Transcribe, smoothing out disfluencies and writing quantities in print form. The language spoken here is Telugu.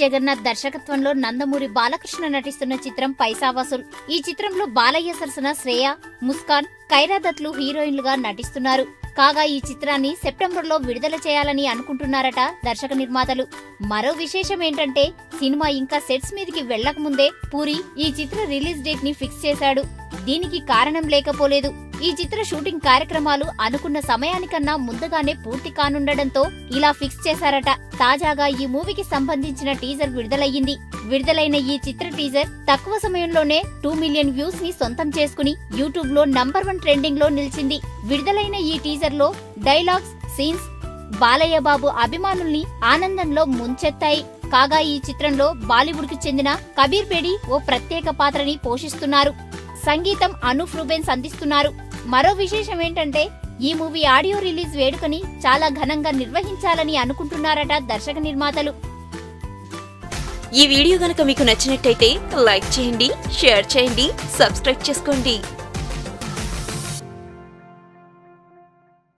జగన్నాథ్ దర్శకత్వంలో నందమూరి బాలకృష్ణ నటిస్తున్న చిత్రం పైసా వసూల్. ఈ చిత్రంలో బాలయ్య సరసన శ్రేయ, ముస్కాన్, ఖైరాదత్లు హీరోయిన్లుగా నటిస్తున్నారు. కాగా ఈ చిత్రాన్ని సెప్టెంబర్లో విడుదల చేయాలని అనుకుంటున్నారట దర్శక నిర్మాతలు. మరో విశేషం ఏంటంటే సినిమా ఇంకా సెట్స్ మీదకి వెళ్లకముందే పూరి ఈ చిత్ర రిలీజ్ డేట్ ని ఫిక్స్ చేశాడు. దీనికి కారణం లేకపోలేదు. ఈ చిత్ర షూటింగ్ కార్యక్రమాలు అనుకున్న సమయానికన్నా ముందుగానే పూర్తి కానుండడంతో ఇలా ఫిక్స్ చేశారట. తాజాగా ఈ మూవీకి సంబంధించిన టీజర్ విడుదలయ్యింది. విడుదలైన ఈ చిత్ర టీజర్ తక్కువ సమయంలోనే 2 మిలియన్ వ్యూస్ ని సొంతం చేసుకుని యూట్యూబ్ లో నంబర్ 1 ట్రెండింగ్ లో నిలిచింది. విడుదలైన ఈ టీజర్ లో డైలాగ్స్, సీన్స్ బాలయ్య బాబు అభిమానుల్ని ఆనందంలో ముంచెత్తాయి. కాగా ఈ చిత్రంలో బాలీవుడ్ కు చెందిన కబీర్ బేడి ఓ ప్రత్యేక పాత్రని పోషిస్తున్నారు. సంగీతం అనూప్ రూబెన్స్ అందిస్తున్నారు. మరో విశేషం ఏంటంటే ఈ మూవీ ఆడియో రిలీజ్ వేడుకని చాలా ఘనంగా నిర్వహించాలని అనుకుంటున్నారట దర్శక నిర్మాతలు. ఈ వీడియో గనుక మీకు నచ్చినట్టయితే లైక్ చేయండి, షేర్ చేయండి, సబ్స్క్రైబ్ చేసుకోండి.